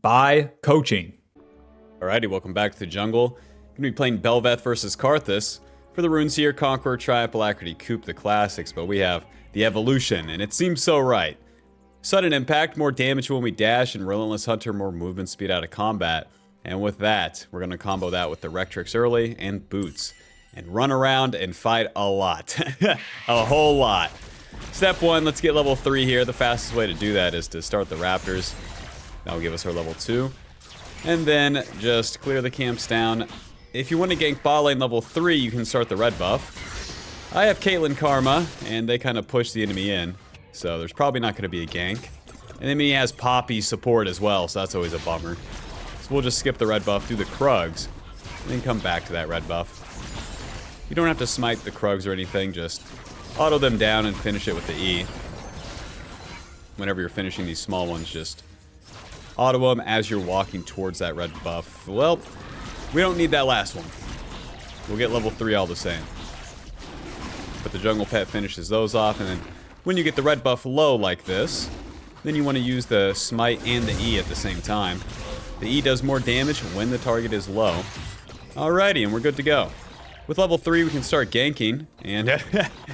by coaching. Alrighty, welcome back to the jungle. Gonna be playing Bel'veth versus Karthus for the Runeseer, Conqueror, Triumph, Alacrity, Coupe, the classics, but we have the evolution, and it seems so right. Sudden impact, more damage when we dash, and Relentless Hunter, more movement speed out of combat. And with that, we're gonna combo that with the rectrix early and boots, and run around and fight a lot. A whole lot. Step 1, let's get level 3 here. The fastest way to do that is to start the raptors. That'll give us our level 2. And then just clear the camps down. If you want to gank bot lane level 3, you can start the red buff. I have Caitlyn Karma, and they kind of push the enemy in. So there's probably not going to be a gank. And the enemy has Poppy support as well, so that's always a bummer. So we'll just skip the red buff, do the Krugs, and then come back to that red buff. You don't have to smite the Krugs or anything, just auto them down and finish it with the E. Whenever you're finishing these small ones, just auto them as you're walking towards that red buff. Well, we don't need that last one. We'll get level 3 all the same. But the jungle pet finishes those off, and then when you get the red buff low like this, then you want to use the smite and the E at the same time. The E does more damage when the target is low. Alrighty, and we're good to go. With level 3, we can start ganking, and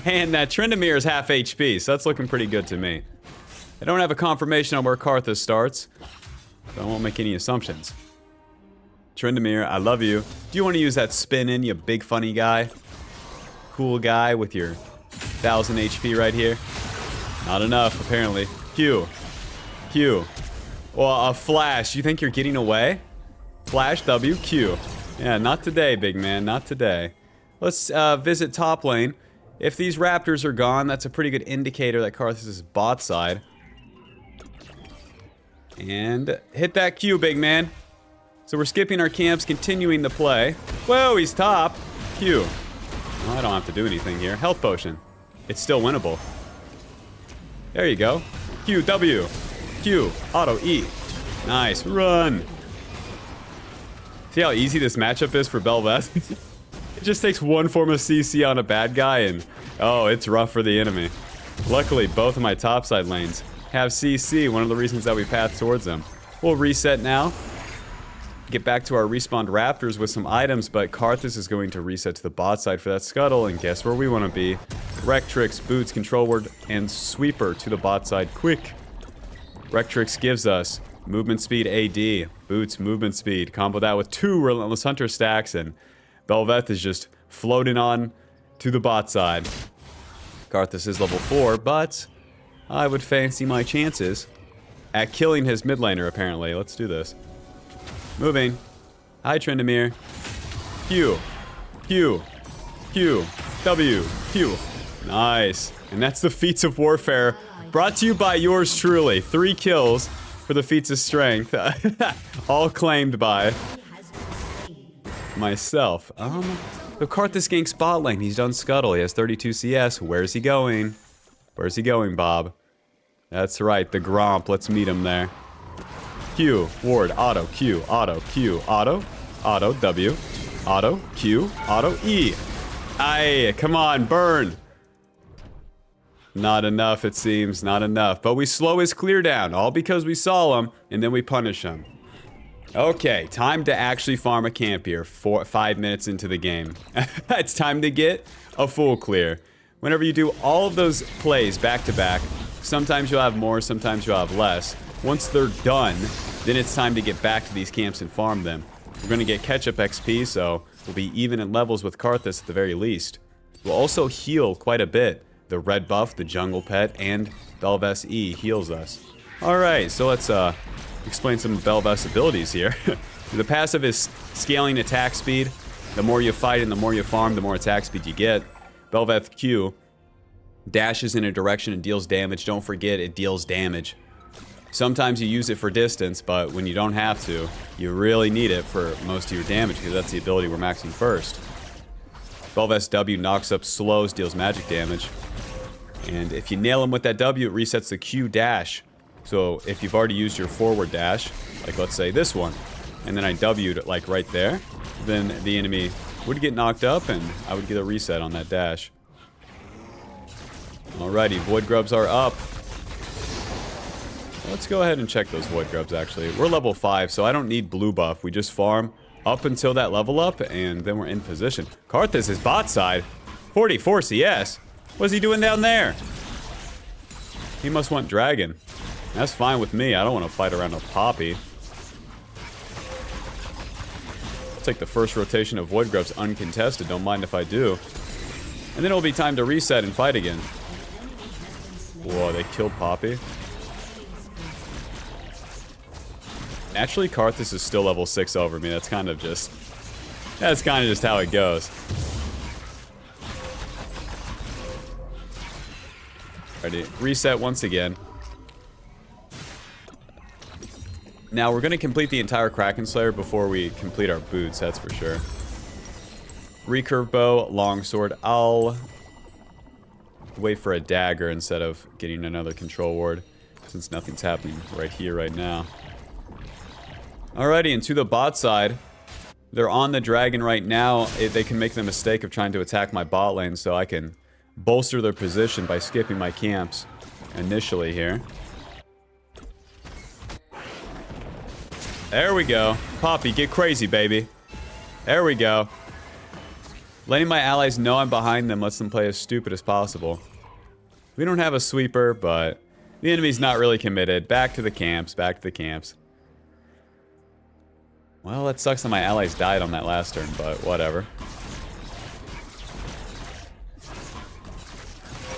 and that Tryndamere is half HP, so that's looking pretty good to me. I don't have a confirmation on where Karthus starts, so I won't make any assumptions. Tryndamere, I love you. Do you want to use that spin in, you big funny guy? Cool guy with your 1000 HP right here? Not enough, apparently. Q. Q. Well, a flash. You think you're getting away? Flash, W, Q. Yeah, not today, big man. Not today. Let's visit top lane. If these raptors are gone, that's a pretty good indicator that Karthus is bot side. And hit that Q, big man. So we're skipping our camps, continuing the play. Whoa, he's top. Q. Well, I don't have to do anything here. Health potion. It's still winnable. There you go. Q, W. Q, auto, E. Nice, run. See how easy this matchup is for Bel'veth? It just takes one form of CC on a bad guy and, oh, it's rough for the enemy. Luckily, both of my topside lanes have CC, one of the reasons that we path towards them. We'll reset now. Get back to our respawned raptors with some items, but Karthus is going to reset to the bot side for that scuttle, and guess where we want to be? Rectrix, boots, control word, and sweeper to the bot side quick. Rectrix gives us movement speed AD, boots, movement speed. Combo that with 2 Relentless Hunter stacks, and Bel'veth is just floating on to the bot side. Karthus is level 4, but I would fancy my chances at killing his mid laner, apparently. Let's do this. Moving. Hi, Tryndamere. Q. Q. Q. W. Q. Nice. And that's the feats of warfare brought to you by yours truly. 3 kills for the feats of strength. All claimed by myself. The Karthus ganks bot lane. He's done scuttle. He has 32 CS. Where's he going? Where's he going, Bob? That's right, the Gromp. Let's meet him there. Q, ward, auto, Q, auto, Q, auto, auto, W, auto, Q, auto, E. Aye, come on, burn. Not enough, it seems, not enough. But we slow his clear down, all because we saw him, and then we punish him. Okay, time to actually farm a camp here, 5 minutes into the game. It's time to get a full clear. Whenever you do all of those plays back to back, sometimes you'll have more, sometimes you'll have less. Once they're done, then it's time to get back to these camps and farm them. We're going to get catch-up XP, so we'll be even in levels with Karthus at the very least. We'll also heal quite a bit. The red buff, the jungle pet, and Bel'veth's E heals us. Alright, so let's explain some of Bel'veth's abilities here. The passive is scaling attack speed. The more you fight and the more you farm, the more attack speed you get. Bel'veth Q dashes in a direction and deals damage. Don't forget, it deals damage. Sometimes you use it for distance, but when you don't have to, you really need it for most of your damage, because that's the ability we're maxing first. Bel'veth's W knocks up slows, deals magic damage. And if you nail him with that W, it resets the Q dash. So if you've already used your forward dash, like let's say this one, and then I W'd it like right there, then the enemy would get knocked up and I would get a reset on that dash. Alrighty, Void Grubs are up. Let's go ahead and check those void grubs, actually. We're level 5, so I don't need blue buff. We just farm up until that level up, and then we're in position. Karthus is bot side. 44 CS. What's he doing down there? He must want dragon. That's fine with me. I don't want to fight around a Poppy. I'll take the first rotation of void grubs uncontested. Don't mind if I do. And then it'll be time to reset and fight again. Whoa, they killed Poppy. Naturally, Karthus is still level 6 over me. That's kind of just how it goes. Ready. Reset once again. Now, we're going to complete the entire Kraken Slayer before we complete our boots, that's for sure. Recurve bow, longsword. I'll wait for a dagger instead of getting another control ward, since nothing's happening right here, right now. Alrighty, and to the bot side. They're on the dragon right now. They can make the mistake of trying to attack my bot lane, so I can bolster their position by skipping my camps initially here. There we go. Poppy, get crazy, baby. There we go. Letting my allies know I'm behind them lets them play as stupid as possible. We don't have a sweeper, but the enemy's not really committed. Back to the camps, back to the camps. Well, that sucks that my allies died on that last turn, but whatever.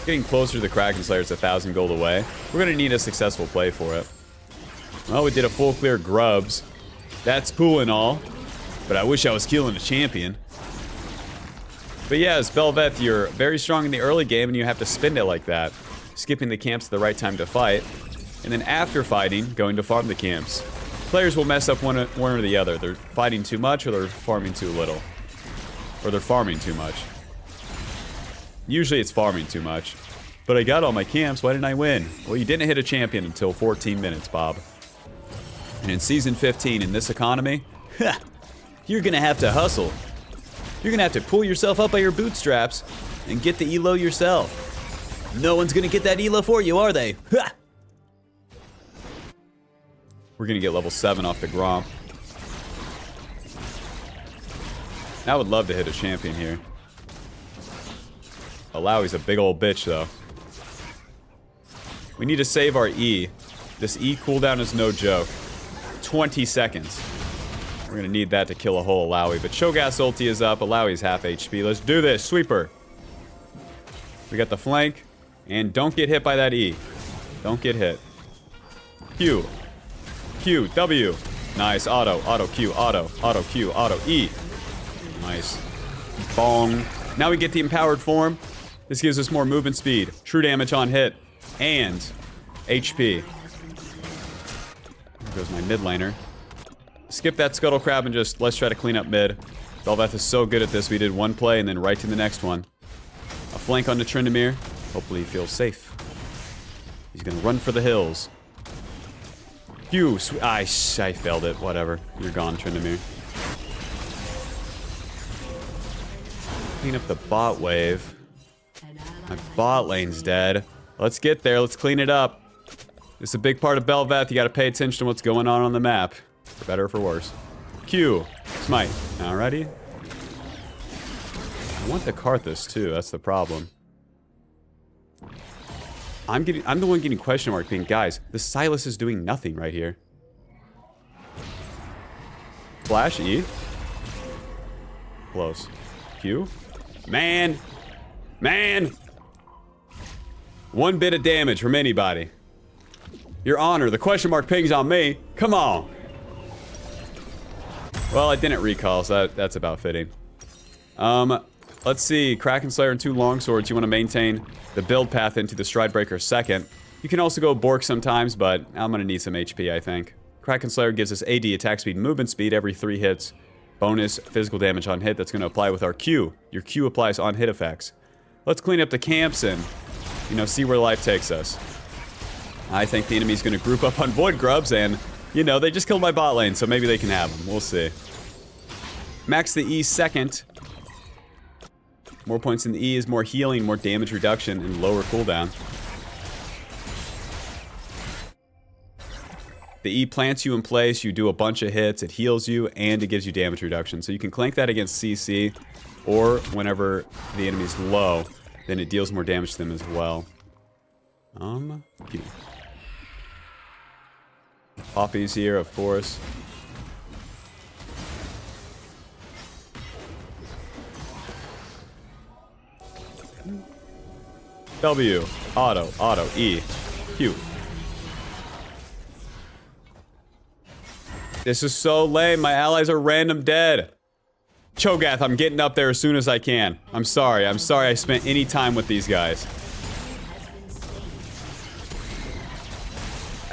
Getting closer to the Kraken Slayer is 1,000 gold away. We're going to need a successful play for it. Well, we did a full clear grubs. That's cool and all, but I wish I was killing a champion. But yeah, as Bel'veth, you're very strong in the early game and you have to spend it like that. Skipping the camps at the right time to fight. And then after fighting, going to farm the camps. Players will mess up one or the other. They're fighting too much or they're farming too little. Or they're farming too much. Usually it's farming too much. But I got all my camps, why didn't I win? Well, you didn't hit a champion until 14 minutes, Bob. And in Season 15, in this economy, you're gonna have to hustle. You're gonna have to pull yourself up by your bootstraps and get the elo yourself. No one's gonna get that elo for you, are they? We're gonna get level 7 off the Gromp. I would love to hit a champion here. Alawi's a big old bitch, though. We need to save our E. This E cooldown is no joke. 20 seconds. We're gonna need that to kill a whole Alawi. But Shogas ulti is up. Alawi's half HP. Let's do this. Sweeper. We got the flank. And don't get hit by that E. Don't get hit. Q. Q. W. Nice. Auto. Auto Q. Auto. Auto Q. Auto E. Nice. Bong. Now we get the empowered form. This gives us more movement speed, true damage on hit, and HP. There goes my mid laner. Skip that scuttle crab and just let's try to clean up mid. Bel'veth is so good at this. We did one play and then right to the next one. A flank onto Tryndamere. Hopefully he feels safe. He's gonna run for the hills. Phew, I failed it. Whatever. You're gone, Tryndamere. Clean up the bot wave. My bot lane's dead. Let's get there. Let's clean it up. This is a big part of Bel'veth. You gotta pay attention to what's going on the map. For better or for worse. Q. Smite. Alrighty. I want the Karthus too. That's the problem. I'm the one getting question mark being, guys, the Silas is doing nothing right here. Flash E. Close. Q. Man. Man. One bit of damage from anybody. Your Honor, the question mark pings on me. Come on. Well, I didn't recall, so that's about fitting. Let's see. Kraken Slayer and 2 longswords. You want to maintain the build path into the Stridebreaker second. You can also go Bork sometimes, but I'm going to need some HP, I think. Kraken Slayer gives us AD attack speed, movement speed every 3 hits. Bonus physical damage on hit that's going to apply with our Q. Your Q applies on hit effects. Let's clean up the camps and, you know, see where life takes us. I think the enemy's going to group up on Void Grubs and, you know, they just killed my bot lane, so maybe they can have them. We'll see. Max the E second. More points in the E is more healing, more damage reduction, and lower cooldown. The E plants you in place, you do a bunch of hits, it heals you, and it gives you damage reduction. So you can clank that against CC, or whenever the enemy's low, then it deals more damage to them as well. Q. Poppy's here, of course. W, auto, E, Q. This is so lame. My allies are random dead. Cho'Gath, I'm getting up there as soon as I can. I'm sorry I spent any time with these guys.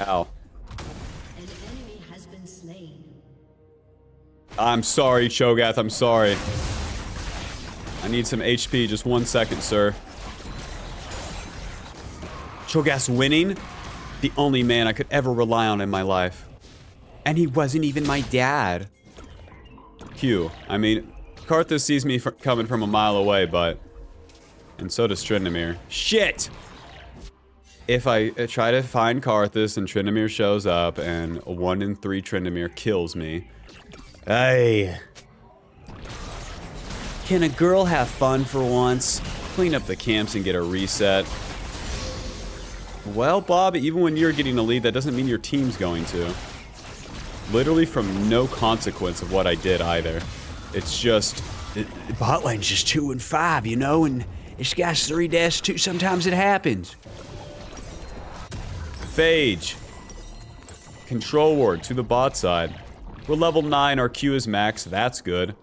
Ow. I'm sorry, Cho'Gath, I'm sorry. I need some HP, just 1 second, sir. Cho'Gath's winning? The only man I could ever rely on in my life. And he wasn't even my dad. Q. I mean, Karthus sees me coming from a mile away, but... And so does Tryndamere. Shit! If I try to find Karthus and Tryndamere shows up and a 1 in 3 Tryndamere kills me... Hey. Can a girl have fun for once? Clean up the camps and get a reset. Well, Bob, even when you're getting a lead, that doesn't mean your team's going to. Literally from no consequence of what I did either. It's just... The bot lane's just 2 and 5, you know, and this guy's 3-2. Sometimes it happens. Phage. Control ward to the bot side. We're level 9, our Q is max, that's good.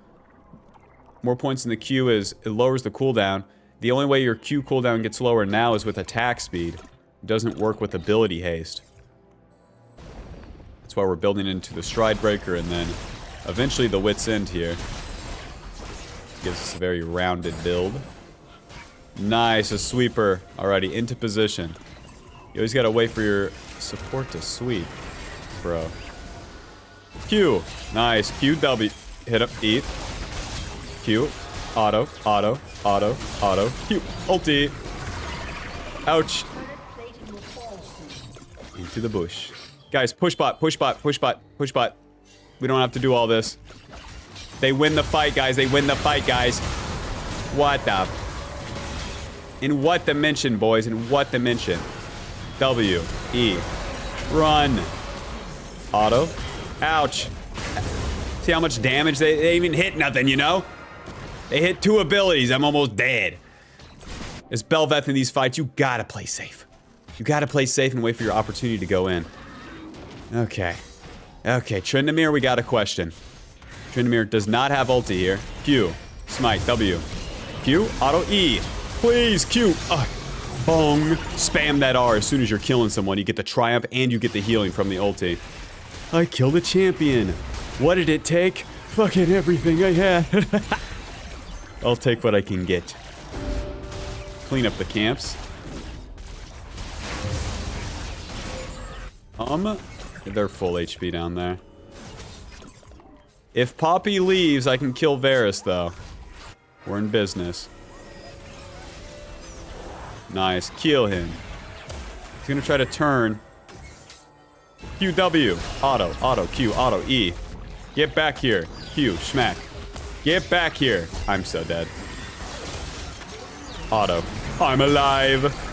More points in the Q is, it lowers the cooldown. The only way your Q cooldown gets lower now is with attack speed. It doesn't work with ability haste. That's why we're building into the Stride Breaker and then eventually the Wit's End here. Gives us a very rounded build. Nice, a sweeper. Alrighty, into position. You always gotta wait for your support to sweep, bro. Q. Nice. Q, W. Hit up, E. Q. Auto. Q. Ulti. Ouch. Into the bush. Guys, push bot. We don't have to do all this. They win the fight, guys. What the... In what dimension, boys? In what dimension? W. E. Run. Auto. Ouch. See how much damage they even hit nothing, you know? They hit 2 abilities. I'm almost dead. As Bel'veth in these fights, you gotta play safe. You gotta play safe and wait for your opportunity to go in. Okay. Okay, Tryndamere, we got a question. Tryndamere does not have ulti here. Q. Smite. W. Q. Auto. E. Please, Q. Bong. Spam that R as soon as you're killing someone. You get the triumph and you get the healing from the ulti. I killed a champion. What did it take? Fucking everything I had. I'll take what I can get. Clean up the camps. They're full HP down there. If Poppy leaves, I can kill Varus, though. We're in business. Nice. Kill him. He's gonna try to turn. QW. Auto. Q. Auto. E. Get back here. Q. Schmack. Get back here. I'm so dead. Auto. I'm alive.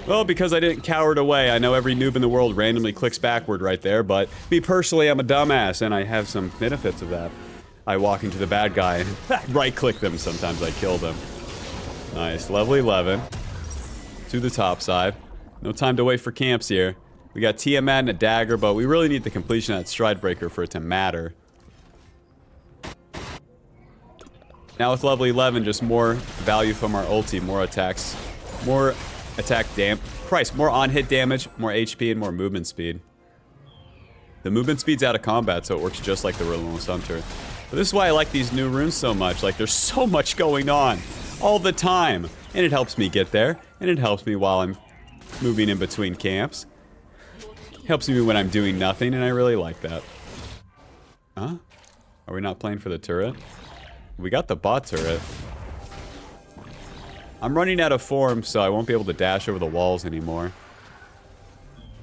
Well, because I didn't cower it away, I know every noob in the world randomly clicks backward right there, but me personally, I'm a dumbass, and I have some benefits of that. I walk into the bad guy and right-click them. Sometimes I kill them. Nice. Level 11. To the top side. No time to wait for camps here. We got Tiamat and a dagger, but we really need the completion of that Stride Breaker for it to matter. Now with level 11, just more value from our ulti, more attacks, more attack price, more on-hit damage, more HP, and more movement speed. The movement speed's out of combat, so it works just like the Relentless Hunter. But this is why I like these new runes so much. Like, there's so much going on all the time. And it helps me get there, and it helps me while I'm moving in between camps. Helps me when I'm doing nothing, and I really like that. Huh? Are we not playing for the turret? We got the bot turret. I'm running out of form, so I won't be able to dash over the walls anymore.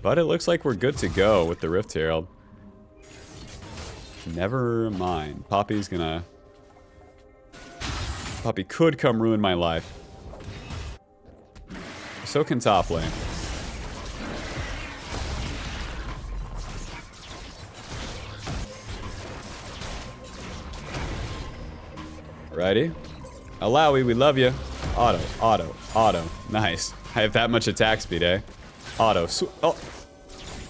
But it looks like we're good to go with the Rift Herald. Never mind. Poppy's gonna... Poppy could come ruin my life. So can top lane. Alrighty. Alawi, we love you. Auto, auto, auto. Nice. I have that much attack speed, eh? Auto. Oh.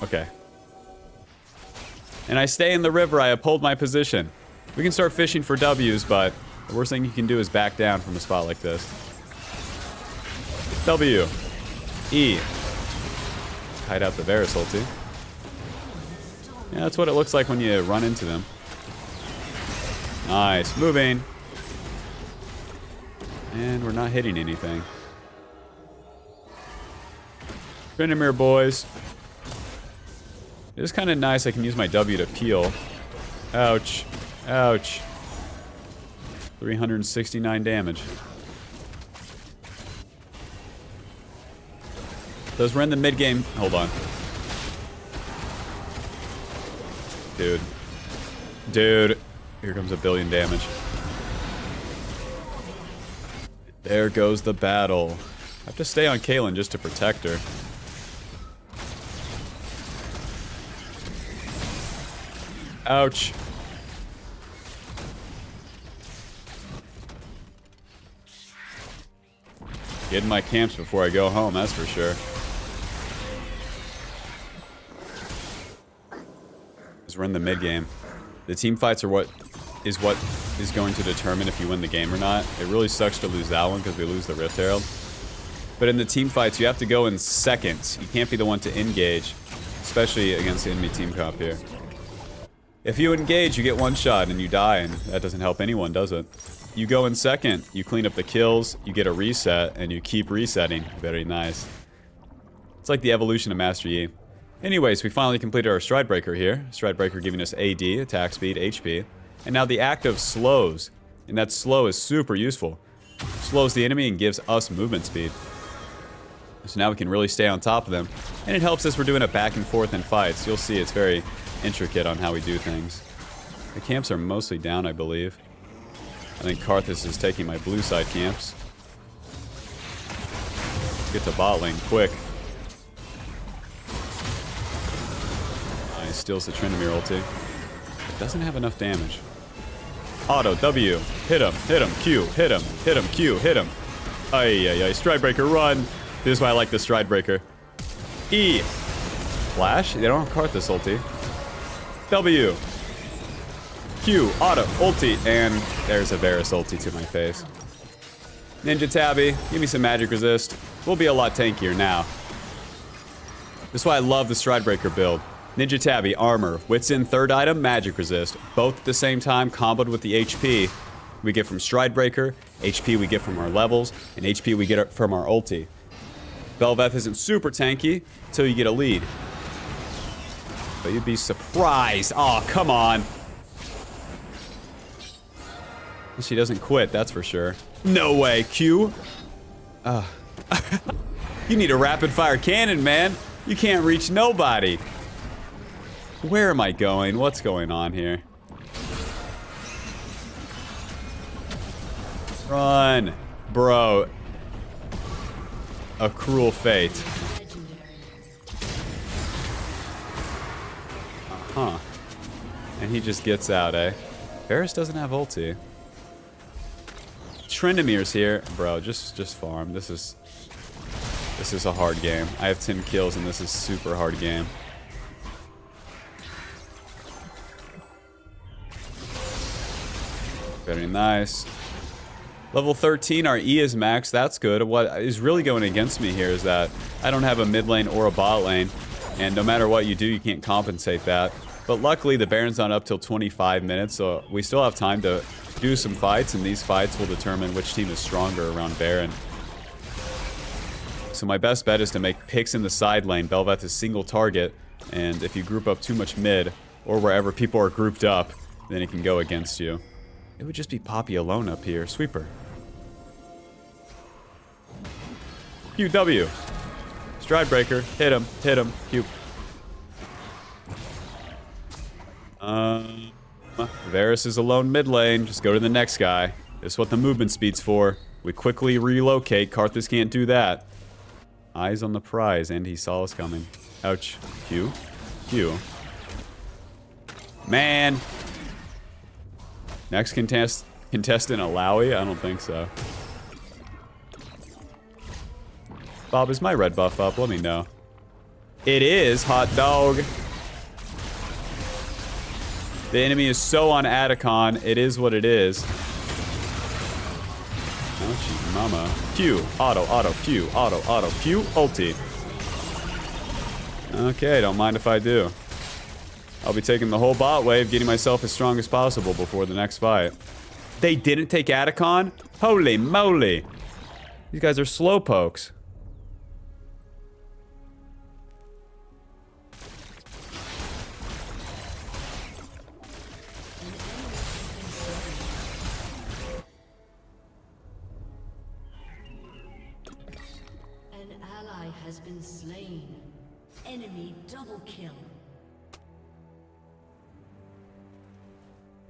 Okay. And I stay in the river. I uphold my position. We can start fishing for W's, but the worst thing you can do is back down from a spot like this. W. E. Hide out the Varus ulti. Yeah, that's what it looks like when you run into them. Nice. Moving. And we're not hitting anything. Tryndamere, boys. It is kind of nice I can use my W to peel. Ouch. Ouch. 369 damage. Those were in the mid game. Hold on. Dude. Dude. Here comes a billion damage. There goes the battle. I have to stay on Kaylin just to protect her. Ouch. Get in my camps before I go home, that's for sure. Because we're in the mid game. The team fights are what is going to determine if you win the game or not. It really sucks to lose that one because we lose the Rift Herald. But in the team fights, you have to go in seconds. You can't be the one to engage, especially against the enemy team comp here. If you engage, you get one shot and you die, and that doesn't help anyone, does it? You go in second, you clean up the kills, you get a reset, and you keep resetting. Very nice. It's like the evolution of Master Yi. Anyways, we finally completed our Stride Breaker here. Stride Breaker giving us AD, attack speed, HP. And now the active slows. And that slow is super useful. Slows the enemy and gives us movement speed. So now we can really stay on top of them. And it helps us we're doing it back and forth in fights. You'll see it's very intricate on how we do things. The camps are mostly down, I believe. I think Karthus is taking my blue side camps. Get to bot lane quick. He steals the Tryndamere ulti. Doesn't have enough damage. Auto, W. Hit him, Q. Hit him, Q. Hit him. Ay. Stride Breaker, run. This is why I like the Stride Breaker. E. Flash? They don't have Karthus ulti. W. Q. Auto, ulti. And there's a Varus ulti to my face. Ninja Tabby, give me some magic resist. We'll be a lot tankier now. This is why I love the Stride Breaker build. Ninja Tabby, armor, wits in third item, magic resist. Both at the same time, comboed with the HP we get from Stride Breaker, HP we get from our levels, and HP we get from our ulti. Bel'veth isn't super tanky until you get a lead. But you'd be surprised. Oh, come on. She doesn't quit, that's for sure. No way, Q. You need a rapid fire cannon, man. You can't reach nobody. Where am I going? What's going on here? Run. Bro. A cruel fate. Uh-huh. And he just gets out, eh? Varus doesn't have ulti. Tryndamere's here. Bro, just farm. This is a hard game. I have 10 kills and this is super hard game. Very nice. Level 13, our E is max. That's good. What is really going against me here is that I don't have a mid lane or a bot lane. And no matter what you do, you can't compensate that. But luckily, the Baron's not up till 25 minutes, so we still have time to do some fights, and these fights will determine which team is stronger around Baron. So my best bet is to make picks in the side lane. Bel'veth is single target, and if you group up too much mid, or wherever people are grouped up, then it can go against you. It would just be Poppy alone up here. Sweeper. QW. Stride Breaker. Hit him. Q. Varus is alone mid lane. Just go to the next guy. This is what the movement speed's for. We quickly relocate. Karthus can't do that. Eyes on the prize, and he saw us coming. Ouch. Q. Q. Man. Next contestant Alawi? I don't think so. Bob, is my red buff up? Let me know. It is, hot dog. The enemy is so on Atacon. It is what it is. Oh, mama. Q. Auto, auto, Q. Auto, auto, Q. Ulti. Okay, don't mind if I do. I'll be taking the whole bot wave, getting myself as strong as possible before the next fight. They didn't take Atacon? Holy moly. These guys are slowpokes. An ally has been slain. Enemy double kill.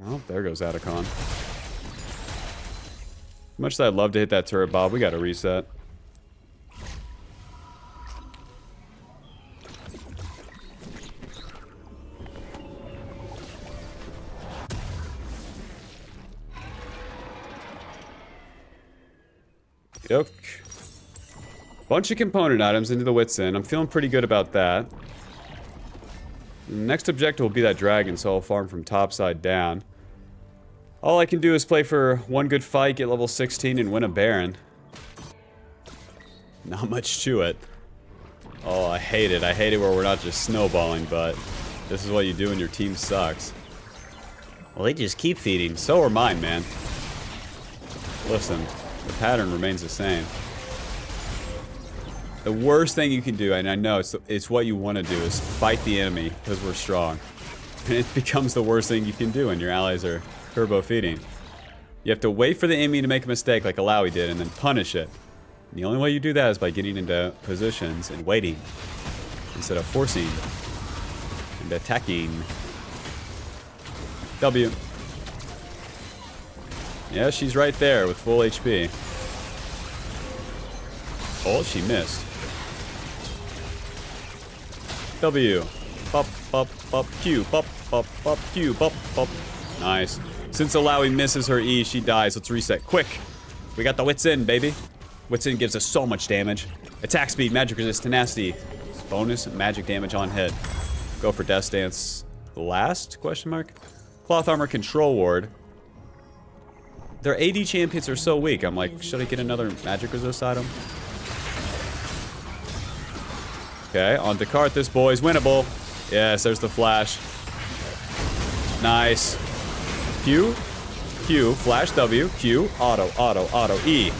Oh, there goes Atacon. Much as I'd love to hit that turret, Bob, we gotta reset. Yuck. Bunch of component items into the Wits End. I'm feeling pretty good about that. Next objective will be that dragon, so I'll farm from topside down. All I can do is play for one good fight, get level 16, and win a Baron. Not much to it. Oh, I hate it. I hate it where we're not just snowballing, but this is what you do when your team sucks. Well, they just keep feeding. So are mine, man. Listen, the pattern remains the same. The worst thing you can do, and I know it's what you want to do, is fight the enemy because we're strong. And it becomes the worst thing you can do when your allies are turbo feeding. You have to wait for the enemy to make a mistake like Alawi did and then punish it. And the only way you do that is by getting into positions and waiting instead of forcing and attacking. W. Yeah, she's right there with full HP. Oh, she missed. W. Pop, pop, pop, Q. Pop, pop, pop, Q. Pop, pop. Nice. Since Alawi misses her E, she dies. Let's reset. Quick. We got the Wits End, baby. Wits End gives us so much damage. Attack speed, magic resist, tenacity. Bonus magic damage on hit. Go for Death Stance. Last? Question mark? Cloth Armor Control Ward. Their AD champions are so weak. I'm like, should I get another magic resist item? Okay, on to Karthus, boys. Winnable. Yes, there's the flash. Nice. Q. Q. Flash W. Q. Auto, auto, auto. E.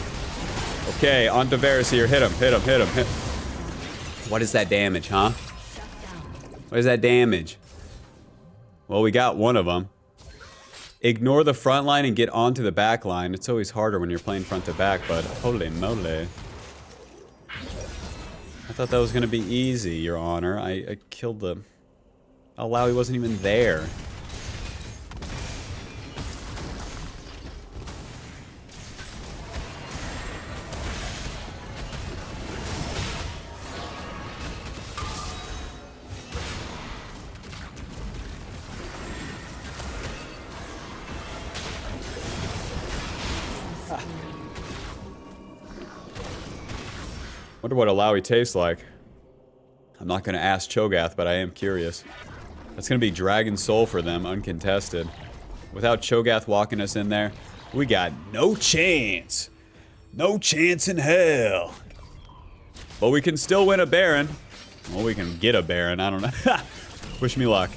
Okay, on to Varus here. Hit him, hit him, hit him, hit. What is that damage, huh? What is that damage? Well, we got one of them. Ignore the front line and get onto the back line. It's always harder when you're playing front to back, but holy moly. I thought that was going to be easy, Your Honor. I killed the... Oh, wow, he wasn't even there. Wonder what Alawi tastes like. I'm not gonna ask Cho'Gath, but I am curious. That's gonna be Dragon Soul for them, uncontested. Without Cho'Gath walking us in there, we got no chance. No chance in hell. But we can still win a Baron. Well, we can get a Baron, I don't know. Wish me luck.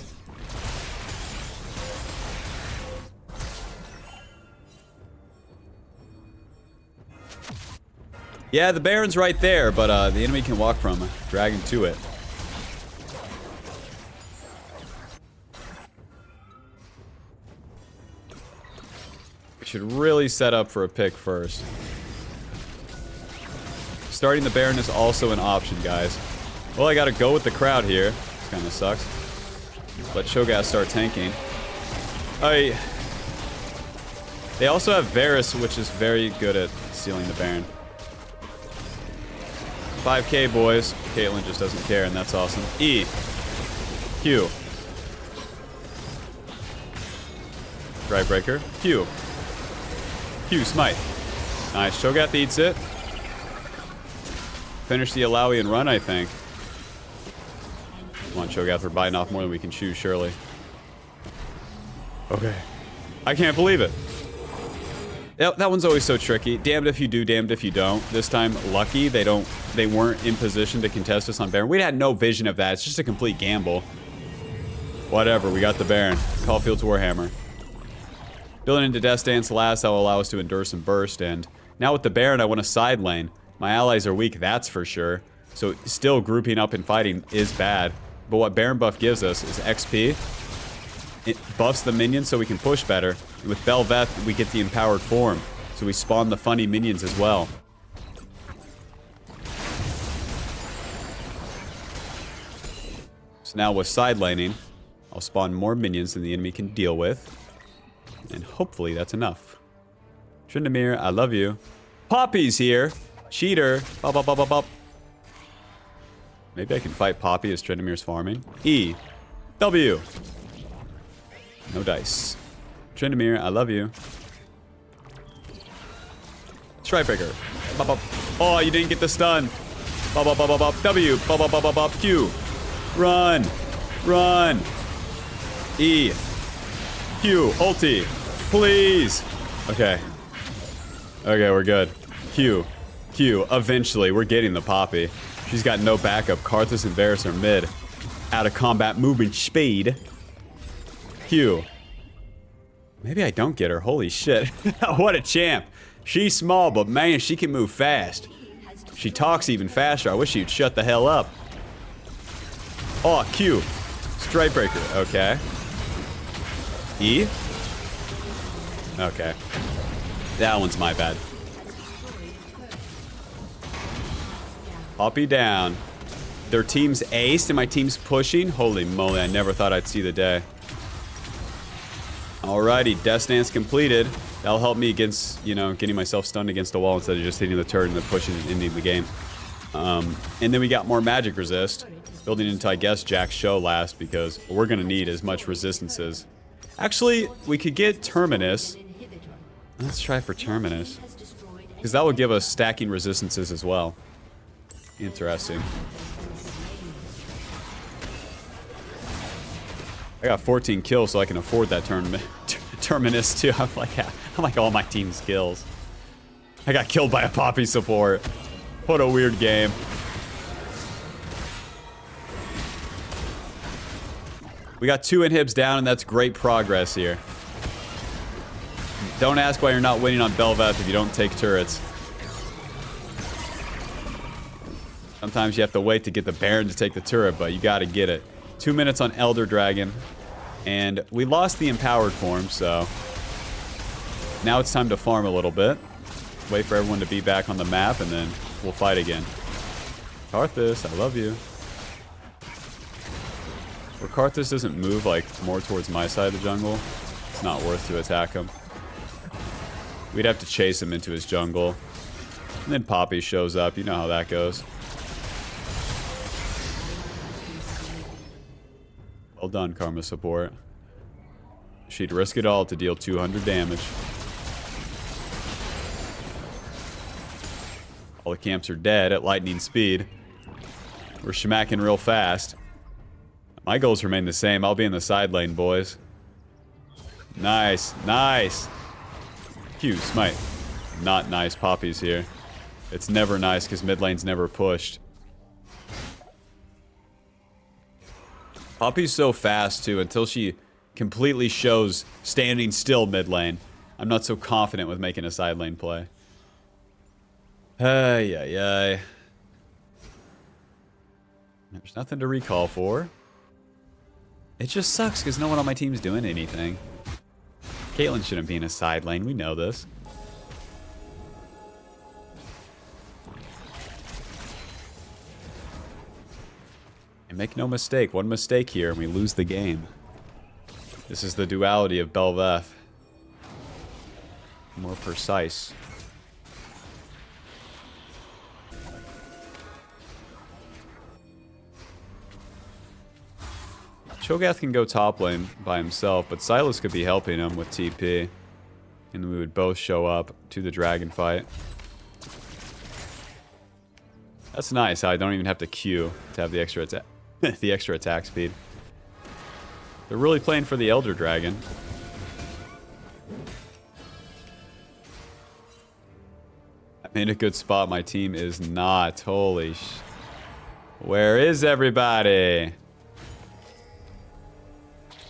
Yeah, the Baron's right there, but the enemy can walk from Dragon to it. We should really set up for a pick first. Starting the Baron is also an option, guys. Well, I gotta go with the crowd here. This kinda sucks. Let Cho'Gath start tanking. They also have Varus, which is very good at stealing the Baron. 5k, boys. Caitlyn just doesn't care, and that's awesome. E. Q. Strikebreaker. Q. Q, smite. Nice. Cho'Gath eats it. Finish the Alawi and run, I think. Come on, Cho'Gath, we're biting off more than we can chew, surely. Okay. I can't believe it. That one's always so tricky. Damned if you do, damned if you don't. This time, lucky they weren't in position to contest us on Baron. We had no vision of that. It's just a complete gamble. Whatever, we got the Baron. Caulfield's Warhammer. Building into Death Dance last, that will allow us to endure some burst, and now with the Baron, I want a side lane. My allies are weak, that's for sure. So still grouping up and fighting is bad. But what Baron buff gives us is XP. It buffs the minions so we can push better. And with Bel'veth, we get the empowered form. So we spawn the funny minions as well. So now with side laning, I'll spawn more minions than the enemy can deal with. And hopefully that's enough. Tryndamere, I love you. Poppy's here. Cheater. Bop, bop, bop, bop, bop. Maybe I can fight Poppy as Tryndamere's farming. E. W. No dice. Tryndamere, I love you. Strikebreaker. Bop, bop. Oh, you didn't get the stun. Bop, bop, bop, bop, bop. W. Bop, bop, bop, bop, bop. Q. Run. Run. E. Q. Ulti. Please. Okay. Okay, we're good. Q. Q. Eventually, we're getting the Poppy. She's got no backup. Karthus and Varus are mid. Out of combat movement speed. Q. Maybe I don't get her. Holy shit. What a champ. She's small, but man, she can move fast. She talks even faster. I wish she'd shut the hell up. Oh, Q. Strikebreaker. Okay. E. Okay. That one's my bad. Poppy down. Their team's aced and my team's pushing. Holy moly, I never thought I'd see the day. Alrighty, Death Dance completed. That'll help me against, you know, getting myself stunned against the wall instead of just hitting the turret and then pushing and ending the game. And then we got more magic resist. Building into, I guess, Jack's show last because we're going to need as much resistances. Actually, we could get Terminus. Let's try for Terminus. Because that will give us stacking resistances as well. Interesting. I got 14 kills, so I can afford that Terminus too. I'm like all my team's kills. I got killed by a Poppy support. What a weird game. We got 2 inhibs down, and that's great progress here. Don't ask why you're not winning on Bel'veth if you don't take turrets. Sometimes you have to wait to get the Baron to take the turret, but you gotta get it. 2 minutes on Elder Dragon. And we lost the empowered form, so... now it's time to farm a little bit. Wait for everyone to be back on the map, and then we'll fight again. Karthus, I love you. Where Karthus doesn't move, like, more towards my side of the jungle, it's not worth to attack him. We'd have to chase him into his jungle. And then Poppy shows up. You know how that goes. Well done, Karma support. She'd risk it all to deal 200 damage. All the camps are dead at lightning speed. We're schmacking real fast. My goals remain the same. I'll be in the side lane, boys. Nice. Nice. Q, smite. Not nice. Poppy's here. It's never nice because mid lane's never pushed. Poppy's so fast, too, until she completely shows standing still mid lane. I'm not so confident with making a side lane play. Ay, ay, ay. There's nothing to recall for. It just sucks because no one on my team's doing anything. Caitlyn shouldn't be in a side lane. We know this. And make no mistake, one mistake here and we lose the game. This is the duality of Bel'veth. More precise. Cho'Gath can go top lane by himself, but Silas could be helping him with TP. And we would both show up to the dragon fight. That's nice how I don't even have to Q to have the extra attack the extra attack speed. They're really playing for the Elder Dragon. I'm in a good spot. My team is not. Holy sh... Where is everybody?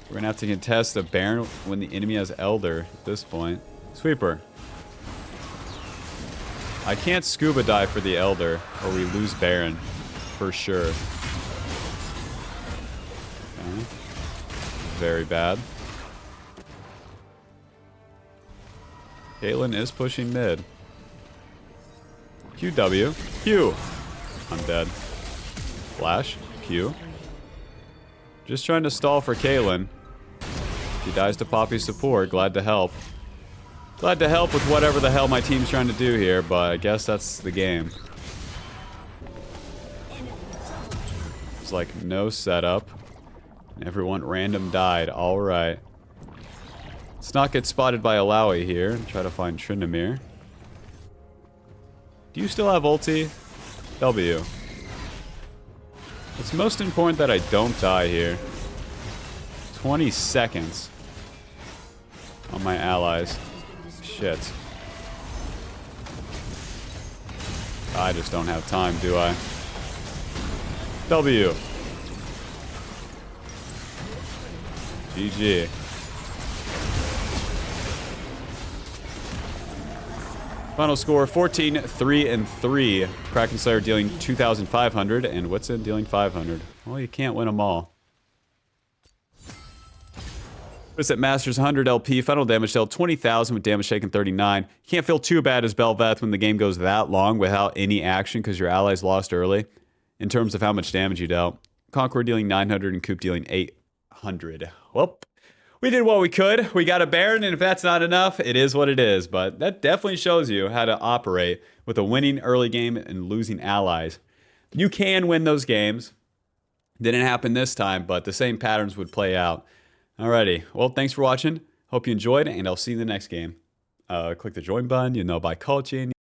We're gonna have to contest a Baron when the enemy has Elder at this point. Sweeper. I can't scuba dive for the Elder, or we lose Baron. For sure. Okay. Very bad. Caitlyn is pushing mid. QW. Q. I'm dead. Flash. Q. Just trying to stall for Caitlyn. She dies to Poppy's support. Glad to help. Glad to help with whatever the hell my team's trying to do here, but I guess that's the game. There's like no setup. Everyone random died. Alright. Let's not get spotted by Alawi here and try to find Tryndamere. Do you still have ulti? W. It's most important that I don't die here. 20 seconds on my allies. Shit. I just don't have time, do I? W. GG. Final score 14, 3, and 3. Kraken Slayer dealing 2,500 and Whitson dealing 500. Well, you can't win them all. At Masters 100 LP, final damage dealt 20,000 with damage taken 39. You can't feel too bad as Bel'veth when the game goes that long without any action because your allies lost early in terms of how much damage you dealt. Conqueror dealing 900 and Coop dealing 800. Well, we did what we could. We got a Baron, and if that's not enough, it is what it is. But that definitely shows you how to operate with a winning early game and losing allies. You can win those games. Didn't happen this time, but the same patterns would play out. Alrighty, well, thanks for watching. Hope you enjoyed, and I'll see you in the next game. Click the join button, you know, by coaching.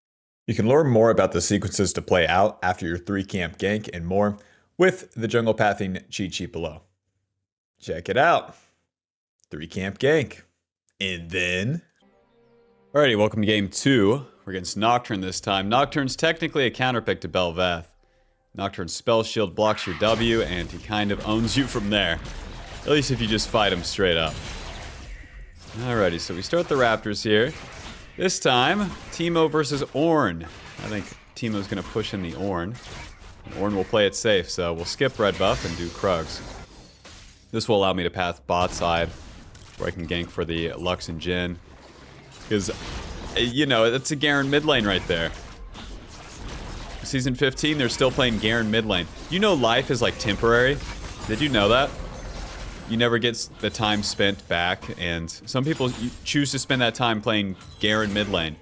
You can learn more about the sequences to play out after your 3-camp gank and more with the jungle pathing cheat sheet below. Check it out. 3-camp gank. And then... Alrighty, welcome to game 2. We're against Nocturne this time. Nocturne's technically a counterpick to Bel'veth. Nocturne's spell shield blocks your W, and he kind of owns you from there. At least if you just fight him straight up. Alrighty, so we start the Raptors here. This time, Teemo versus Ornn. I think Teemo's going to push in the Ornn. Ornn will play it safe, so we'll skip red buff and do Krugs. This will allow me to path bot side, where I can gank for the Lux and Jhin. Because, you know, that's a Garen mid lane right there. Season 15, they're still playing Garen mid lane. You know life is like temporary? Did you know that? You never get the time spent back, and some people choose to spend that time playing Garen mid lane.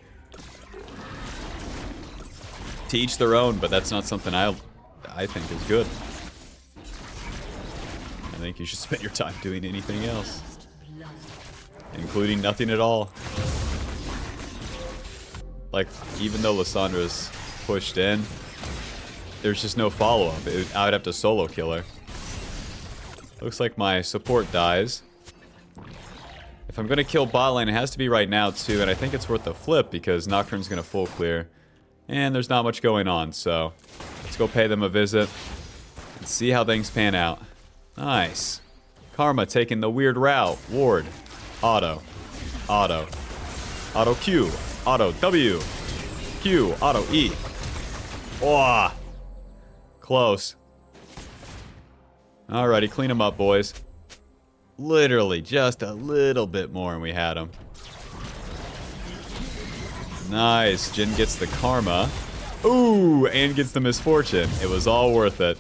To each their own, but that's not something I think is good. I think you should spend your time doing anything else. Including nothing at all. Like, even though Lyssandra's pushed in, there's just no follow-up. I would have to solo kill her. Looks like my support dies. If I'm going to kill bot lane, it has to be right now too, and I think it's worth a flip because Nocturne's going to full clear. And there's not much going on, so let's go pay them a visit and see how things pan out. Nice. Karma taking the weird route. Ward. Auto. Auto. Auto Q. Auto W. Q. Auto E. Oh, close. Alrighty, clean them up, boys. Literally, just a little bit more and we had him. Nice. Jhin gets the karma. Ooh, and gets the misfortune. It was all worth it.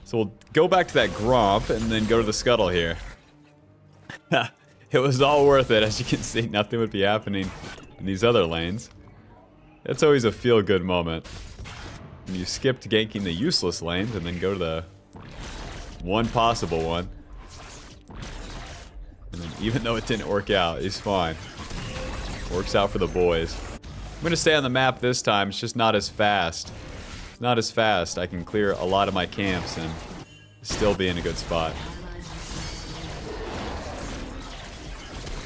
So we'll go back to that Gromp and then go to the Scuttle here. It was all worth it. As you can see, nothing would be happening in these other lanes. It's always a feel-good moment. And you skipped ganking the useless lanes and then go to the one possible one. And then even though it didn't work out, he's fine. Works out for the boys. I'm going to stay on the map this time. It's just not as fast. It's not as fast. I can clear a lot of my camps and still be in a good spot.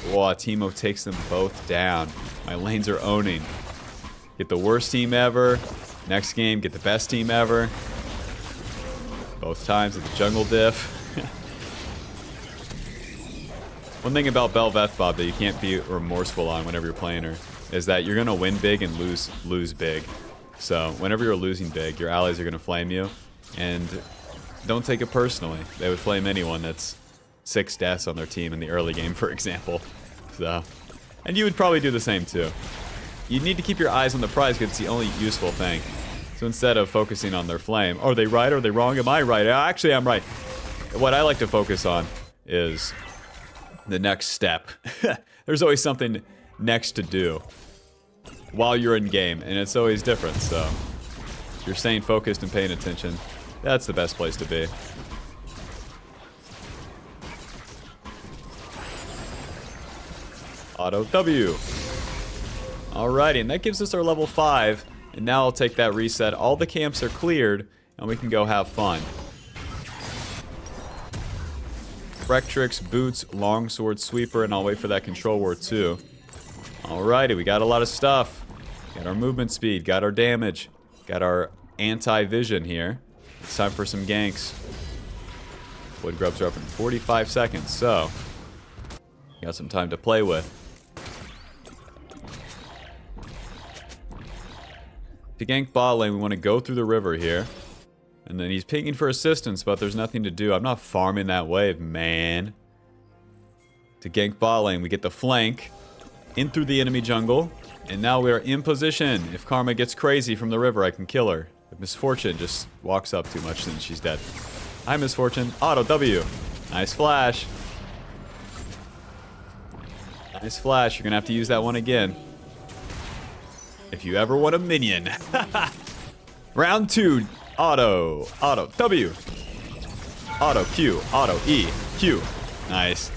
Whoa, Teemo takes them both down. My lanes are owning. Get the worst team ever. Next game, get the best team ever. Both times at the jungle diff. One thing about Bel'veth, Bob, that you can't be remorseful on whenever you're playing her is that you're going to win big and lose big. So whenever you're losing big, your allies are going to flame you. And don't take it personally. They would flame anyone that's 6 deaths on their team in the early game, for example. So, and you would probably do the same too. You need to keep your eyes on the prize because it's the only useful thing. So instead of focusing on their flame, are they right? Are they wrong? Am I right? Actually, I'm right. What I like to focus on is the next step. There's always something next to do while you're in game, and it's always different. So if you're staying focused and paying attention, that's the best place to be. Auto W. Alrighty, and that gives us our level 5. And now I'll take that reset. All the camps are cleared, and we can go have fun. Rectrix, boots, longsword, sweeper, and I'll wait for that control ward too. Alrighty, we got a lot of stuff. Got our movement speed, got our damage, got our anti-vision here. It's time for some ganks. Wood grubs are up in 45 seconds, so got some time to play with. To gank bot lane, we want to go through the river here. And then he's pinging for assistance, but there's nothing to do. I'm not farming that wave, man. To gank bot lane, we get the flank in through the enemy jungle. And now we are in position. If Karma gets crazy from the river, I can kill her. If Misfortune just walks up too much, then she's dead. Hi, Misfortune. Auto W. Nice flash. Nice flash. You're going to have to use that one again. If you ever want a minion. Round 2. Auto W. Auto Q. Auto E. Q. Nice.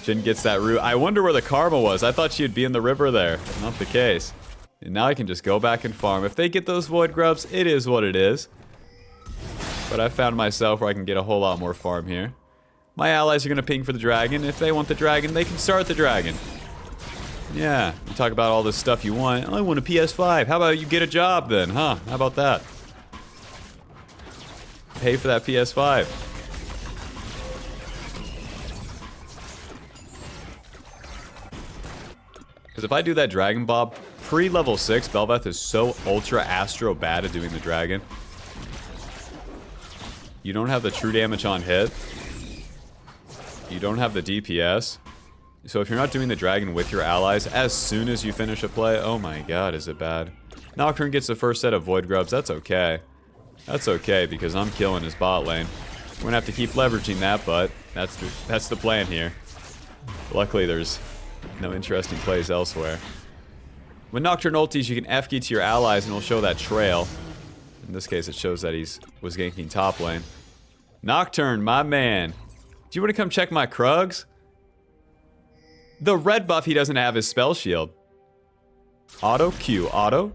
Jhin gets that root. I wonder where the Karma was. I thought she'd be in the river there. Not the case. And now I can just go back and farm. If they get those void grubs, it is what it is. But I found myself where I can get a whole lot more farm here. My allies are going to ping for the dragon. If they want the dragon, they can start the dragon. Yeah, you talk about all this stuff you want. I want a PS5. How about you get a job then, huh? How about that? Pay for that PS5. Because if I do that dragon, Bob, pre-level 6, Bel'veth is so ultra astro bad at doing the dragon. You don't have the true damage on hit. You don't have the DPS. So if you're not doing the dragon with your allies, as soon as you finish a play, oh my god, is it bad. Nocturne gets the first set of void grubs, that's okay. That's okay, because I'm killing his bot lane. We're gonna have to keep leveraging that, but that's the plan here. Luckily, there's no interesting plays elsewhere. When Nocturne ultis, you can F-key to your allies and it'll show that trail. In this case, it shows that was ganking top lane. Nocturne, my man. Do you want to come check my Krugs? The red buff he doesn't have is Spell Shield. Auto Q, auto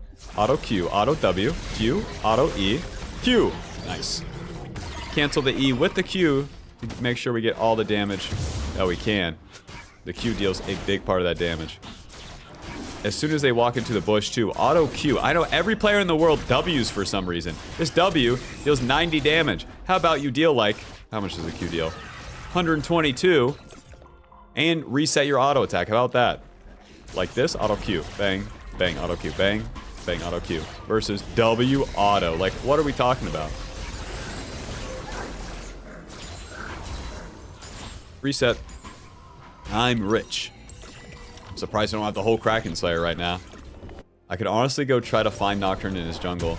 Q, auto W, Q, auto E, Q. Nice. Cancel the E with the Q to make sure we get all the damage that we can. The Q deals a big part of that damage. As soon as they walk into the bush too, auto Q. I know every player in the world W's for some reason. This W deals 90 damage. How about you deal like, how much does the Q deal? 122. And reset your auto attack. How about that? Like this, auto Q. Bang, bang, auto Q. Bang, bang, auto Q. Versus W auto. Like, what are we talking about? Reset. I'm rich. I'm surprised I don't have the whole Kraken Slayer right now. I could honestly go try to find Nocturne in his jungle.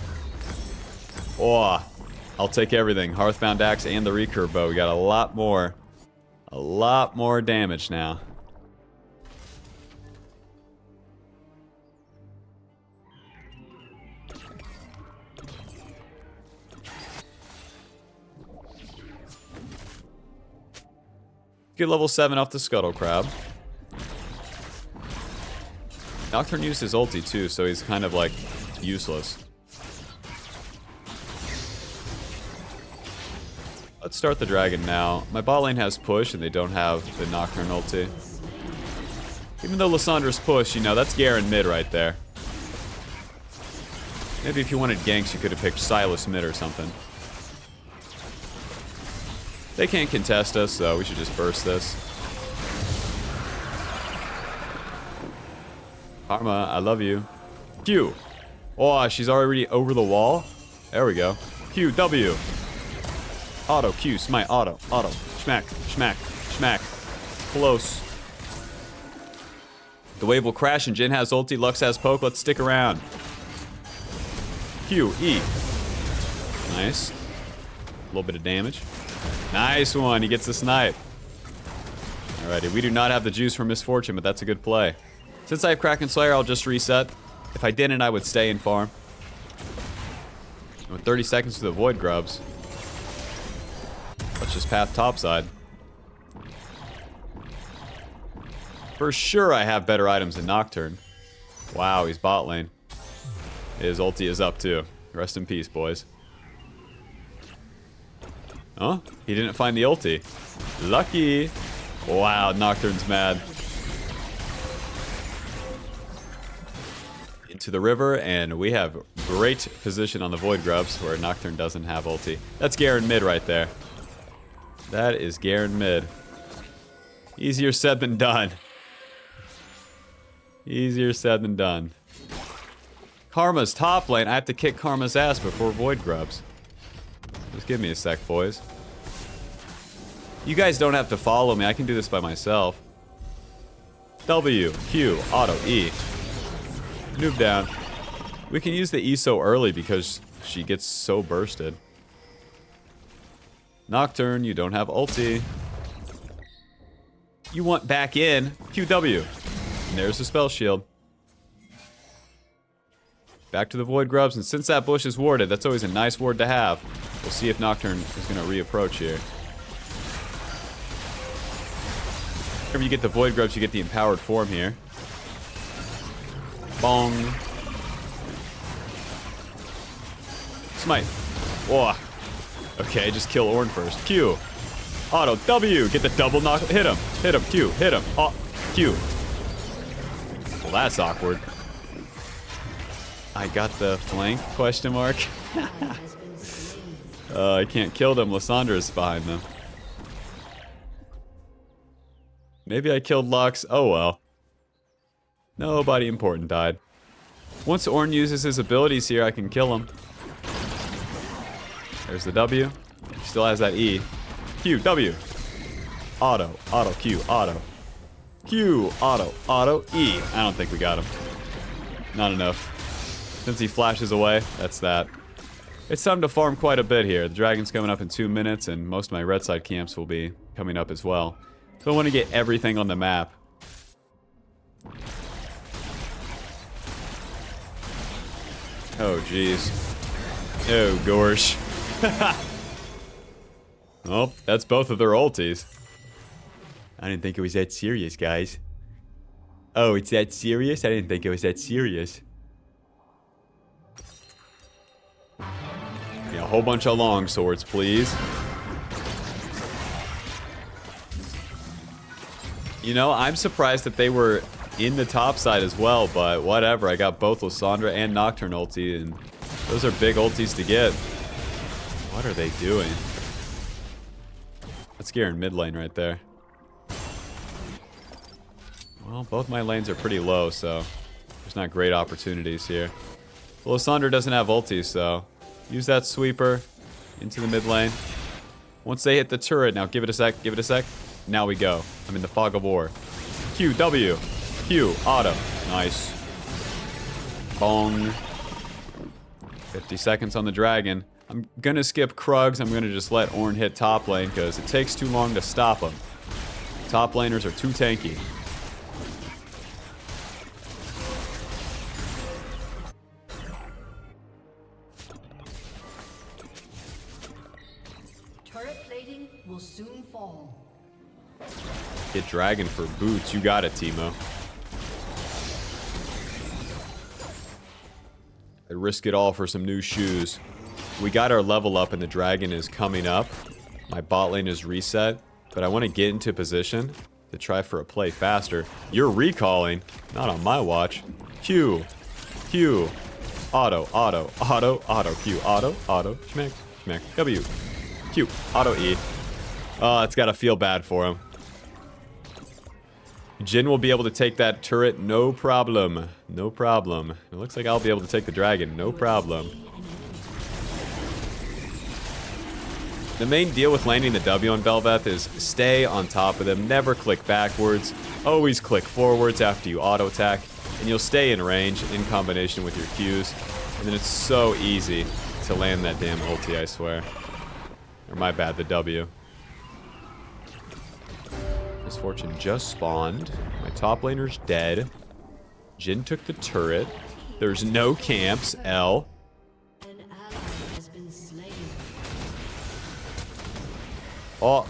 Oh, I'll take everything. Hearthbound Axe and the recurve bow. We got a lot more A lot more damage now. Get level 7 off the Scuttle Crab. Nocturne used his ulti too, so he's kind of like useless. Let's start the dragon now. My bot lane has push and they don't have the Nocturne ulti. Even though Lissandra's push, you know, that's Garen mid right there. Maybe if you wanted ganks, you could have picked Silas mid or something. They can't contest us, so we should just burst this. Karma, I love you. Q. Oh, she's already over the wall. There we go. Q, W. Auto, Q, smite, auto, auto. Schmack, schmack, schmack. Close. The wave will crash and Jhin has ulti, Lux has poke. Let's stick around. Q, E. Nice. A little bit of damage. Nice one. He gets the snipe. Alrighty, we do not have the juice for misfortune, but that's a good play. Since I have Kraken Slayer, I'll just reset. If I didn't, I would stay and farm. With 30 seconds to the Void Grubs. Let's just path topside. For sure I have better items than Nocturne. Wow, he's bot lane. His ulti is up too. Rest in peace, boys. Huh? He didn't find the ulti. Lucky. Wow, Nocturne's mad. Into the river, and we have great position on the Void Grubs where Nocturne doesn't have ulti. That's Garen mid right there. That is Garen mid. Easier said than done. Easier said than done. Karma's top lane. I have to kick Karma's ass before Void Grubs. Just give me a sec, boys. You guys don't have to follow me. I can do this by myself. W, Q, auto, E. Noob down. We can use the E so early because she gets so bursted. Nocturne, you don't have ulti. You want back in. QW. And there's the spell shield. Back to the Void Grubs, and since that bush is warded, that's always a nice ward to have. We'll see if Nocturne is going to reapproach here. Whenever you get the Void Grubs, you get the empowered form here. Bong. Smite. Whoa. Okay, just kill Ornn first. Q. Auto. W. Get the double knock. Hit him. Hit him. Q. Hit him. Q. Well, that's awkward. I got the flank, question mark. I can't kill them. Lissandra's behind them. Maybe I killed Lux. Oh well. Nobody important died. Once Ornn uses his abilities here, I can kill him. There's the W. He still has that E. Q, W. Auto, auto, Q, auto. Q, auto, auto, E. I don't think we got him. Not enough. Since he flashes away, that's that. It's time to farm quite a bit here. The dragon's coming up in 2 minutes, and most of my red side camps will be coming up as well. So I want to get everything on the map. Oh, jeez. Oh, gorsh. Oh, that's both of their ultis. I didn't think it was that serious, guys. Oh, it's that serious? I didn't think it was that serious. Yeah, a whole bunch of long swords, please. You know, I'm surprised that they were in the top side as well, but whatever. I got both Lissandra and Nocturne ulti, and those are big ultis to get. What are they doing? That's Garen mid lane right there. Well, both my lanes are pretty low, so there's not great opportunities here. Well, Lissandra doesn't have ulti, so use that sweeper into the mid lane. Once they hit the turret, now give it a sec, give it a sec. Now we go. I'm in the fog of war. Q, W, Q, auto. Nice. Bong. 50 seconds on the dragon. I'm gonna skip Krugs. I'm gonna just let Ornn hit top lane because it takes too long to stop him. Top laners are too tanky. Turret plating will soon fall. Get dragon for boots. You got it, Teemo. I risk it all for some new shoes. We got our level up and the dragon is coming up. My bot lane is reset, but I want to get into position to try for a play faster. You're recalling. Not on my watch. Q. Q. Auto. Auto. Auto. Auto. Q. Auto. Auto. Schmack. Schmack. W. Q. Auto E. Oh, it's got to feel bad for him. Jhin will be able to take that turret, no problem. No problem. It looks like I'll be able to take the dragon, no problem. The main deal with landing the W on Bel'veth is stay on top of them, never click backwards, always click forwards after you auto attack, and you'll stay in range in combination with your Qs, and then it's so easy to land that damn ulti, I swear. Or my bad, the W. Misfortune just spawned. My top laner's dead. Jhin took the turret. There's no camps. L. An ally has been slain. Oh.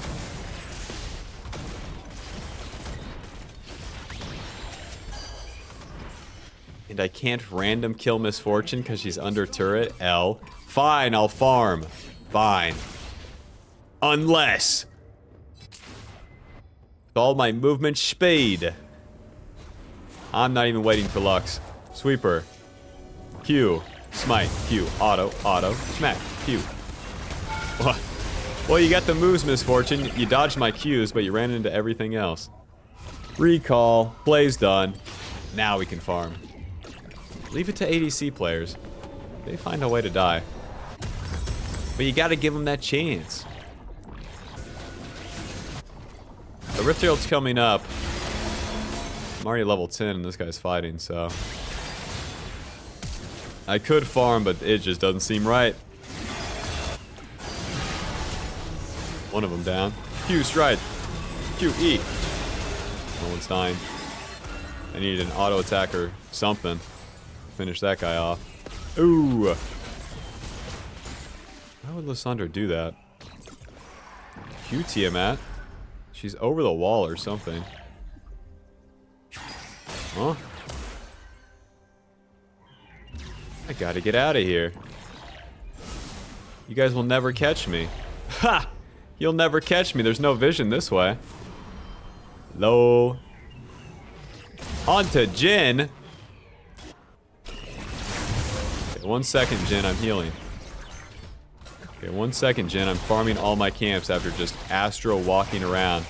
And I can't random kill Misfortune because she's under turret. L. Fine, I'll farm. Fine. Unless... all my movement speed. I'm not even waiting for Lux. Sweeper. Q. Smite. Q. Auto. Auto. Smack. Q. What? Well, you got the moves, Misfortune. You dodged my Qs, but you ran into everything else. Recall. Play's done. Now we can farm. Leave it to ADC players. They find a way to die. But you gotta give them that chance. The Rift Herald's coming up. I'm already level 10 and this guy's fighting, so... I could farm, but it just doesn't seem right. One of them down. Q stride. Q E. No one's dying. I need an auto attack or something. Finish that guy off. Ooh. Why would Lissandra do that? Q Tiamat. She's over the wall or something. Huh? I gotta get out of here. You guys will never catch me. Ha! You'll never catch me. There's no vision this way. Low. Onto Jhin. Okay, 1 second, Jhin. I'm healing. Okay, 1 second, Jhin. I'm farming all my camps after just Astro walking around.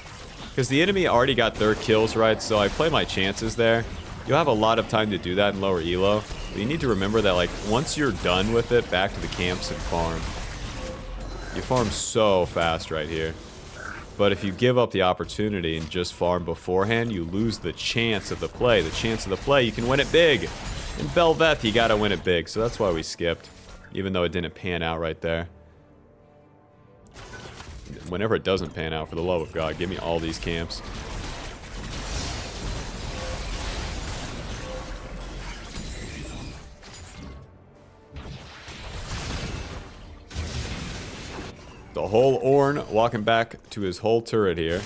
Because the enemy already got their kills, right? So I play my chances there. You'll have a lot of time to do that in lower elo. But you need to remember that, like, once you're done with it, back to the camps and farm. You farm so fast right here. But if you give up the opportunity and just farm beforehand, you lose the chance of the play. The chance of the play, you can win it big. In Bel'veth, you gotta win it big. So that's why we skipped. Even though it didn't pan out right there. Whenever it doesn't pan out, for the love of God, give me all these camps. The whole Ornn walking back to his whole turret here.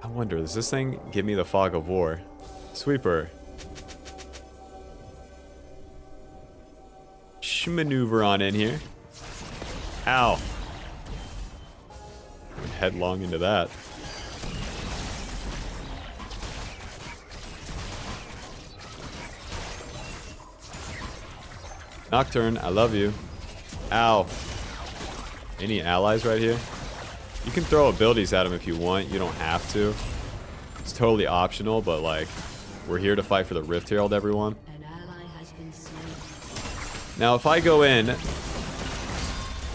I wonder, does this thing give me the Fog of War? Sweeper. Maneuver on in here. Ow. Went headlong into that. Nocturne, I love you. Ow. Any allies right here? You can throw abilities at them if you want. You don't have to. It's totally optional, but like, we're here to fight for the Rift Herald, everyone. An ally has been slain. Now, if I go in,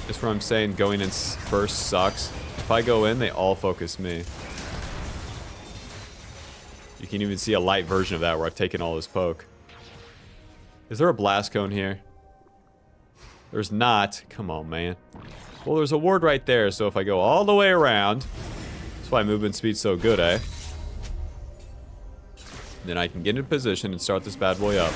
that's where I'm saying going in first sucks. If I go in, they all focus me. You can even see a light version of that where I've taken all this poke. Is there a blast cone here? There's not. Come on, man. Well, there's a ward right there, so if I go all the way around, That's why movement speed's so good, eh? Then I can get into position and start this bad boy up.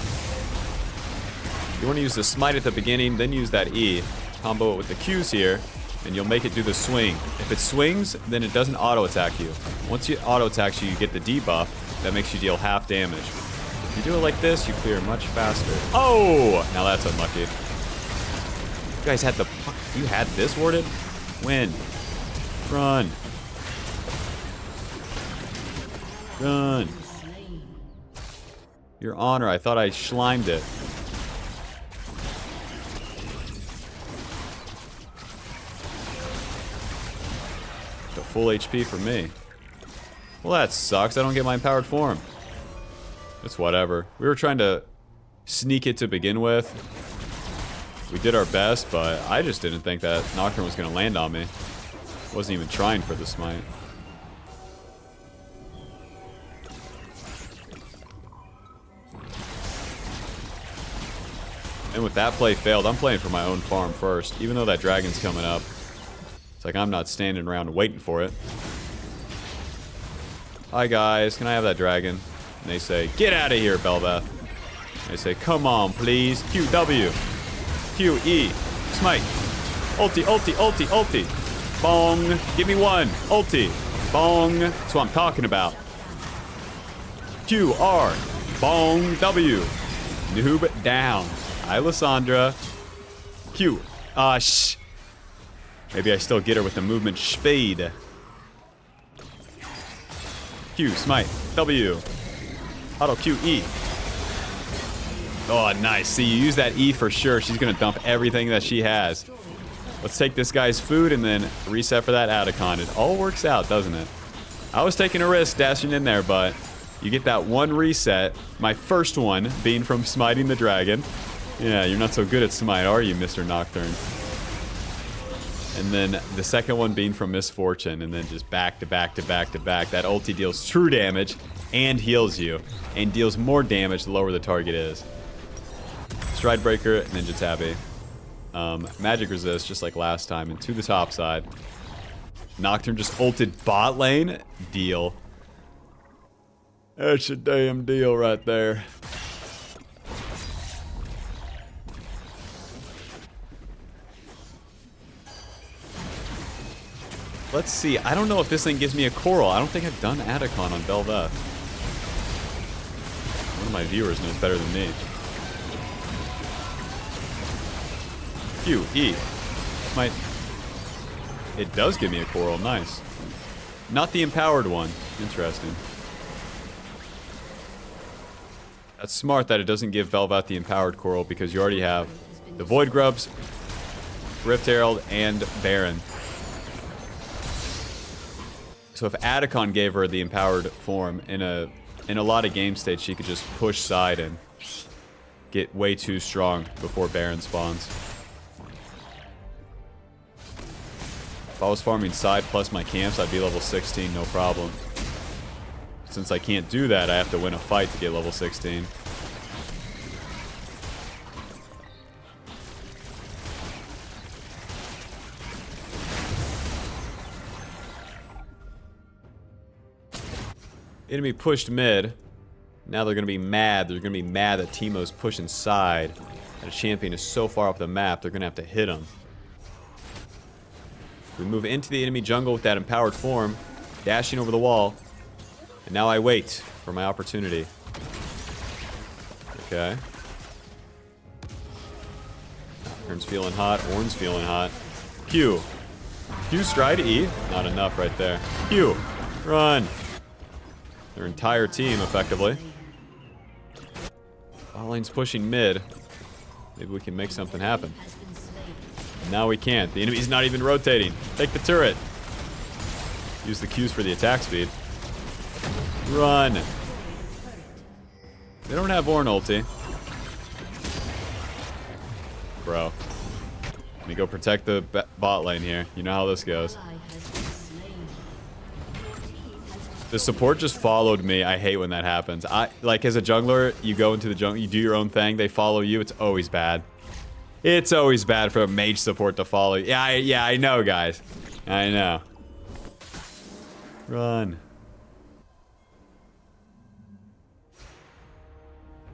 You want to use the smite at the beginning, then use that E. Combo it with the Qs here, and you'll make it do the swing. If it swings, then it doesn't auto-attack you. Once it auto-attacks you, you get the debuff. That makes you deal half damage. If you do it like this, you clear much faster. Oh! Now that's unlucky. You guys had the... You had this warded? Win. Run. Run. Your Honor, I thought I slimed it. The full HP for me. Well, that sucks. I don't get my empowered form. It's whatever. We were trying to sneak it to begin with. We did our best, but I just didn't think that Nocturne was going to land on me. Wasn't even trying for the smite. And with that play failed, I'm playing for my own farm first. Even though that dragon's coming up. It's like I'm not standing around waiting for it. Hi guys, can I have that dragon? And they say, get out of here, Bel'veth. They say, come on, please. QW. QE. Smite. Ulti, ulti, ulti, ulti. Bong. Give me one. Ulti. Bong. That's what I'm talking about. QR. Bong. W. Noob down. Hi, Lysandra. Q. Shh. Maybe I still get her with the movement speed. Q. Smite. W. Auto Q. E. Oh, nice. See, you use that E for sure. She's going to dump everything that she has. Let's take this guy's food and then reset for that Adicon. It all works out, doesn't it? I was taking a risk dashing in there, but you get that one reset. My first one being from smiting the dragon. Yeah, you're not so good at smite, are you, Mr. Nocturne? And then the second one being from misfortune, and then just back to back to back to back. That ulti deals true damage and heals you, and deals more damage the lower the target is. Stride Breaker, Ninja Tabby. Magic Resist, just like last time, and to the top side. Nocturne just ulted bot lane. Deal. That's a damn deal right there. Let's see. I don't know if this thing gives me a coral. I don't think I've done Adicon on Bel'veth. One of my viewers knows better than me. Q, E. Might. It does give me a coral. Nice. Not the empowered one. Interesting. That's smart that it doesn't give Bel'veth the empowered coral because you already have the Void Grubs, Rift Herald, and Baron. So if Adicon gave her the empowered form in a lot of game states, she could just push side and get way too strong before Baron spawns. If I was farming side plus my camps, I'd be level 16, no problem. Since I can't do that, I have to win a fight to get level 16. Enemy pushed mid. Now they're going to be mad. They're going to be mad that Teemo's pushing side. That a champion is so far up the map, they're going to have to hit him. We move into the enemy jungle with that empowered form, dashing over the wall. And now I wait for my opportunity. Okay. Nocturne's feeling hot. Ornn's feeling hot. Q. Q stride E. Not enough right there. Q. Run. Their entire team, effectively. Bot lane's pushing mid. Maybe we can make something happen. Now we can't. The enemy's not even rotating. Take the turret. Use the Qs for the attack speed. Run. They don't have Ornn ulti. Bro. Let me go protect the bot lane here. You know how this goes. The support just followed me. I hate when that happens. Like, as a jungler, you go into the jungle, you do your own thing, they follow you. It's always bad. It's always bad for a mage support to follow you. Yeah, I know, guys. I know. Run.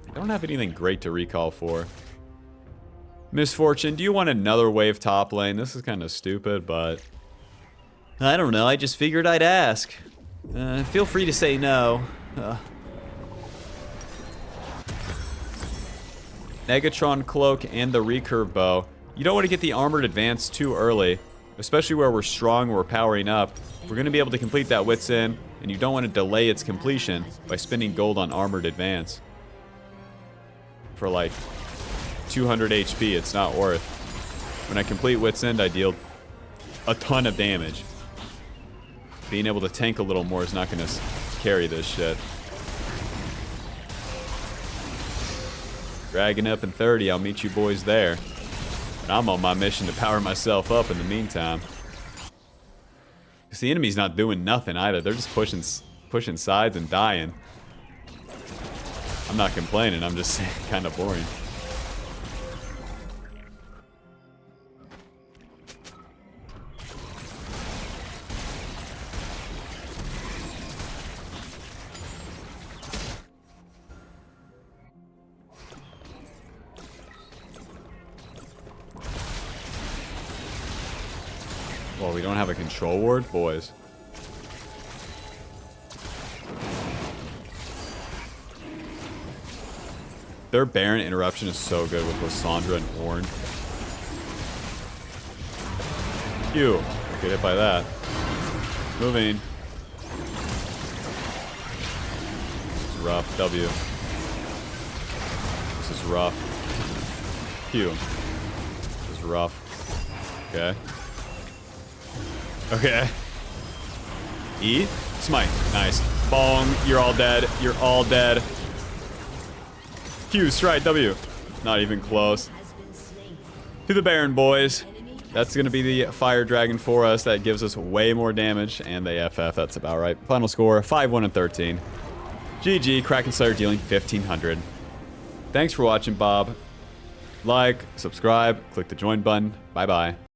I don't have anything great to recall for. Misfortune, do you want another wave top lane? This is kind of stupid, but... I don't know, I just figured I'd ask. Feel free to say no. Negatron Cloak and the Recurve Bow. You don't want to get the Armored Advance too early, especially where we're strong, we're powering up. We're going to be able to complete that Wits In, and you don't want to delay its completion by spending gold on Armored Advance. For like 200 HP, it's not worth. When I complete Wits End, I deal a ton of damage. Being able to tank a little more is not going to carry this shit. Dragging up in 30, I'll meet you boys there. And I'm on my mission to power myself up in the meantime. Because the enemy's not doing nothing either. They're just pushing sides and dying. I'm not complaining, I'm just saying kind of boring. Well, we don't have a control ward, boys. Their Baron interruption is so good with Lysandra and Ornn. Phew. Get hit by that. Moving. This is rough. W. This is rough. Q. This is rough. Okay. Okay. E. Smite. Nice. Bong. You're all dead. You're all dead. Q, stride, W. Not even close. To the Baron, boys. That's going to be the Fire Dragon for us. That gives us way more damage. And the FF, that's about right. Final score, 5-1 and 13. GG, Kraken Slayer dealing 1,500. Thanks for watching, Bob. Like, subscribe, click the join button. Bye-bye.